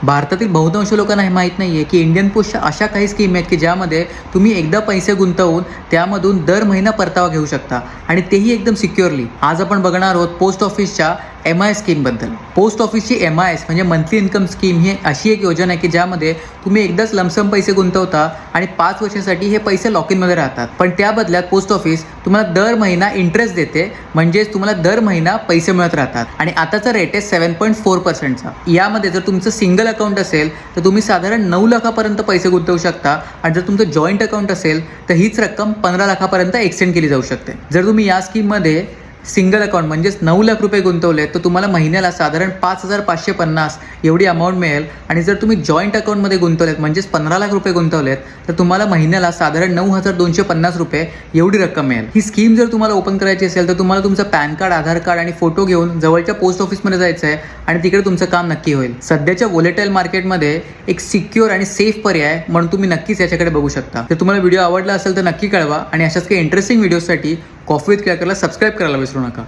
भारतातील बहुतांश लोकांना हे माहीत नाही आहे की इंडियन पोस्टच्या अशा काही स्कीम आहेत की ज्यामध्ये तुम्ही एकदा पैसे गुंतवून त्यामधून दर महिना परतावा घेऊ शकता आणि तेही एकदम सिक्युअरली. आज आपण बघणार आहोत पोस्ट ऑफिसच्या MIS स्कीमबद्दल. पोस्ट ऑफिसची MIS म्हणजे मंथली इन्कम स्कीम ही अशी एक योजना आहे की ज्यामध्ये तुम्ही एकदाच लमसम पैसे गुंतवता आणि 5 वर्षासाठी हे पैसे लॉक-इनमध्ये राहतात. पण त्या बदल्यात पोस्ट ऑफिस तुम्हाला दर महिना इंटरेस्ट देते, म्हणजेच तुम्हाला दर महिना पैसे मिळत राहतात. आणि आताचा रेट आहे 7.4%चा. यामध्ये जर तुमचं सिंगल अकाउंट असेल तर तुम्ही साधारण 9 लाखापर्यंत पैसे गुंतवू शकता आणि जर तुमचं जॉईंट अकाउंट असेल तर हीच रक्कम 15 लाखापर्यंत एक्सटेंड केली जाऊ शकते. जर तुम्ही या स्कीममध्ये सिंगल अकाउंट म्हणजेच 9 लाख रुपये गुंतवले तर तुम्हाला महिन्याला साधारण 5,550 एवढी अमाऊंट मिळेल. आणि जर तुम्ही जॉईंट अकाउंटमध्ये गुंतवलेत म्हणजेच 15 लाख रुपये गुंतवलेत तर तुम्हाला महिन्याला साधारण 9,250 रुपये एवढी रक्कम मिळेल. ही स्कीम जर तुम्हाला ओपन करायची असेल तर तुम्हाला तुमचं पॅन कार्ड, आधार कार्ड आणि फोटो घेऊन जवळच्या पोस्ट ऑफिसमध्ये जायचं आहे आणि तिकडे तुमचं काम नक्की होईल. सध्याच्या वोलेटाईल मार्केटमध्ये एक सिक्युअर आणि सेफ पर्याय म्हणून तुम्ही नक्कीच याच्याकडे बघू शकता. जर तुम्हाला व्हिडिओ आवडला असेल तर नक्की कळवा आणि अशाच काही इंटरेस्टिंग व्हिडिओसाठी कॉफी विथ क्लर्कला सबस्क्राईब करायला विसरू नका.